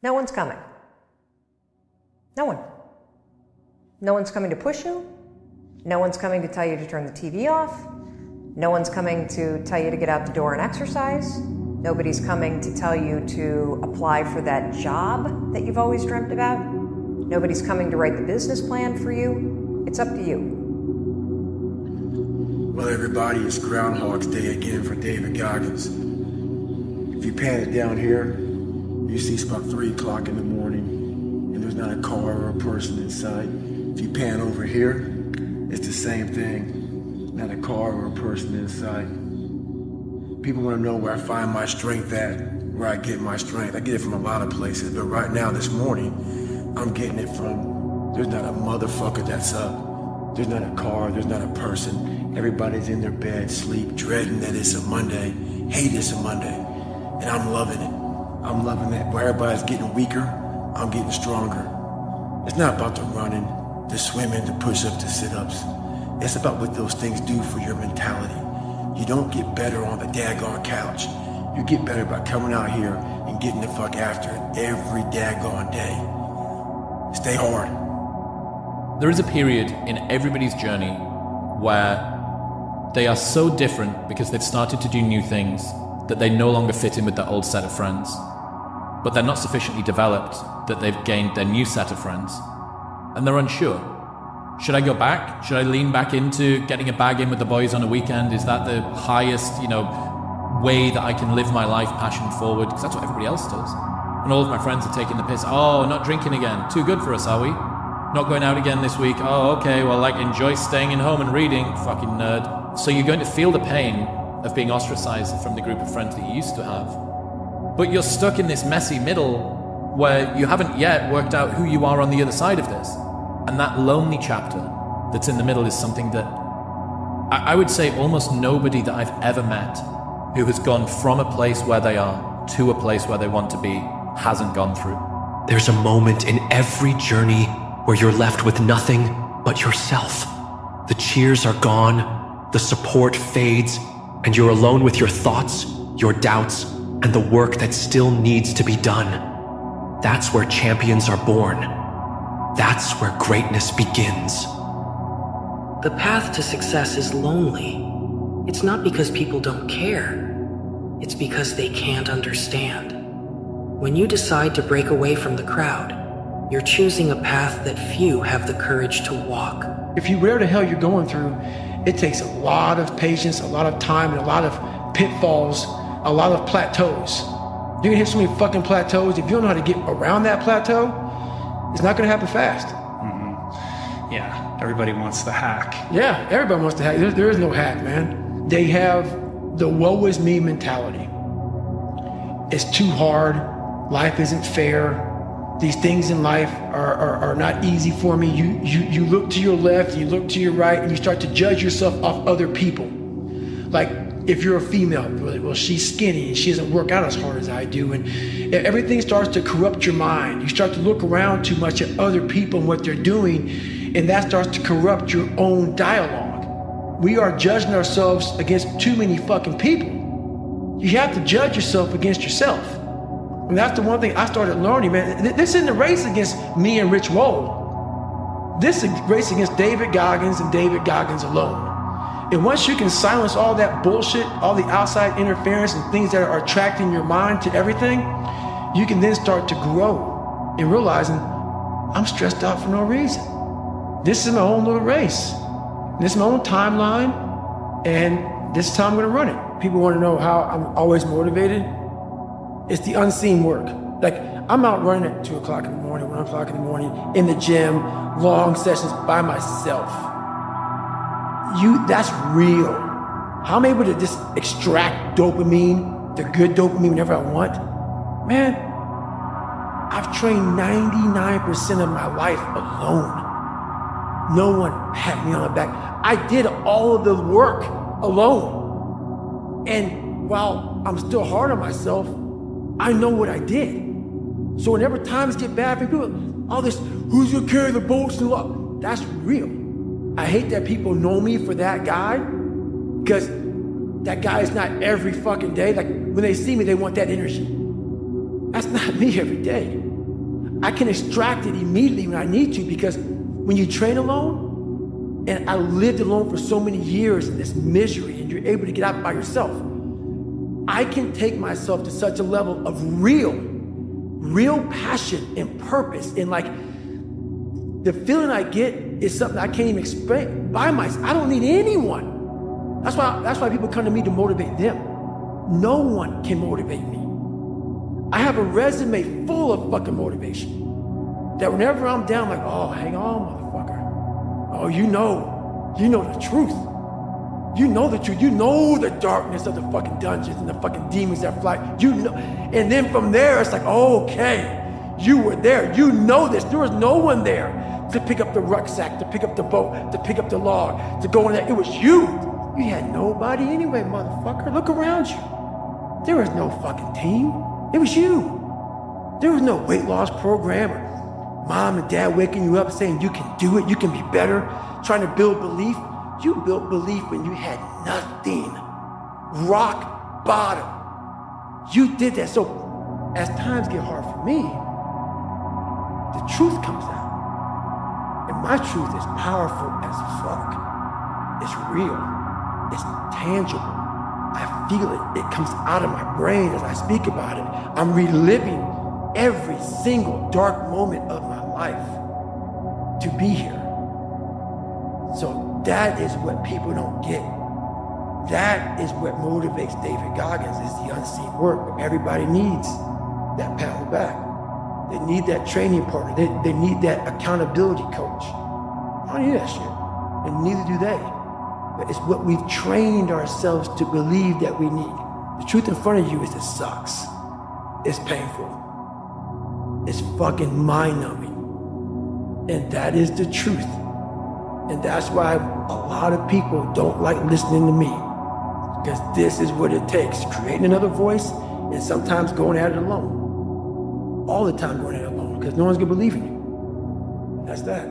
No one's coming. No one. No one's coming to push you. No one's coming to tell you to turn the TV off. No one's coming to tell you to get out the door and exercise. Nobody's coming to tell you to apply for that job that you've always dreamt about. Nobody's coming to write the business plan for you. It's up to you. Well, everybody, it's Groundhog's Day again for David Goggins. If you pan it down here, you see it's about 3 o'clock in the morning, and there's not a car or a person in sight. If you pan over here, it's the same thing. Not a car or a person in sight. People want to know where I find my strength at, where I get my strength. I get it from a lot of places, but right now, this morning, I'm getting it from, there's not a motherfucker that's up. There's not a car, there's not a person. Everybody's in their bed, sleep, dreading that it's a Monday, hate it's a Monday, and I'm loving it. I'm loving that. Where everybody's getting weaker, I'm getting stronger. It's not about the running, the swimming, the push-ups, the sit-ups. It's about what those things do for your mentality. You don't get better on the daggone couch. You get better by coming out here and getting the fuck after it every daggone day. Stay hard. There is a period in everybody's journey where they are so different because they've started to do new things that they no longer fit in with their old set of friends. But they're not sufficiently developed that they've gained their new set of friends. And they're unsure. Should I go back? Should I lean back into getting a bag in with the boys on a weekend? Is that the highest, way that I can live my life passion forward? Because that's what everybody else does. And all of my friends are taking the piss. Oh, not drinking again. Too good for us, are we? Not going out again this week. Oh, okay, well, enjoy staying in home and reading. Fucking nerd. So you're going to feel the pain of being ostracized from the group of friends that you used to have. But you're stuck in this messy middle where you haven't yet worked out who you are on the other side of this. And that lonely chapter that's in the middle is something that I would say almost nobody that I've ever met who has gone from a place where they are to a place where they want to be hasn't gone through. There's a moment in every journey where you're left with nothing but yourself. The cheers are gone, the support fades, and you're alone with your thoughts, your doubts, and the work that still needs to be done. That's where champions are born. That's where greatness begins. The path to success is lonely. It's not because people don't care. It's because they can't understand. When you decide to break away from the crowd, you're choosing a path that few have the courage to walk. If you where the hell you're going through, it takes a lot of patience, a lot of time, and a lot of pitfalls, a lot of plateaus. You're gonna hit so many fucking plateaus. If you don't know how to get around that plateau, it's not gonna happen fast. Mm-hmm. Yeah, everybody wants the hack. Yeah, everybody wants the hack. There is no hack, man. They have the woe is me mentality. It's too hard. Life isn't fair. These things in life are not easy for me. You look to your left, you look to your right, and you start to judge yourself off other people. Like, if you're a female, well, she's skinny and she doesn't work out as hard as I do, and everything starts to corrupt your mind. You start to look around too much at other people and what they're doing, and that starts to corrupt your own dialogue. We are judging ourselves against too many fucking people. You have to judge yourself against yourself. And that's the one thing I started learning, man. This isn't a race against me and Rich Wohl. This is a race against David Goggins and David Goggins alone. And once you can silence all that bullshit, all the outside interference and things that are attracting your mind to everything, you can then start to grow in realizing I'm stressed out for no reason. This is my own little race. This is my own timeline, and this is how I'm gonna run it. People wanna know how I'm always motivated. It's the unseen work. Like, I'm out running at 2 o'clock in the morning, 1 o'clock in the morning, in the gym, long sessions by myself. That's real. How I'm able to just extract dopamine, the good dopamine whenever I want. Man, I've trained 99% of my life alone. No one pat me on the back. I did all of the work alone. And while I'm still hard on myself, I know what I did. So whenever times get bad for people, all this, who's gonna carry the bolts and what? That's real. I hate that people know me for that guy, because that guy is not every fucking day. Like, when they see me, they want that energy. That's not me every day. I can extract it immediately when I need to, because when you train alone, and I lived alone for so many years in this misery, and you're able to get out by yourself, I can take myself to such a level of real passion and purpose. And like, the feeling I get is something I can't even explain by myself. I don't need anyone. That's why people come to me to motivate them. No one can motivate me. I have a resume full of fucking motivation that whenever I'm down, I'm like, oh, hang on, motherfucker. Oh, you know the truth. You know the truth. You know the darkness of the fucking dungeons and the fucking demons that fly. You know. And then from there, it's like, oh, okay, you were there. You know this. There was no one there to pick up the rucksack, to pick up the boat, to pick up the log, to go in there. It was you. You had nobody anyway, motherfucker. Look around you. There was no fucking team. It was you. There was no weight loss program or mom and dad waking you up saying you can do it, you can be better, trying to build belief. You built belief when you had nothing. Rock bottom. You did that. So as times get hard for me, the truth comes out. And my truth is powerful as fuck. It's real. It's tangible. I feel it. It comes out of my brain as I speak about it. I'm reliving every single dark moment of my life to be here. So that is what people don't get. That is what motivates David Goggins, is the unseen work. Everybody needs that pat on the back. They need that training partner. They need that accountability coach. I don't need that shit. And neither do they. But it's what we've trained ourselves to believe that we need. The truth in front of you is it sucks. It's painful. It's fucking mind-numbing. And that is the truth. And that's why a lot of people don't like listening to me. Because this is what it takes. Creating another voice and sometimes going at it alone. All the time going at it alone. Because no one's gonna believe in you. That's that.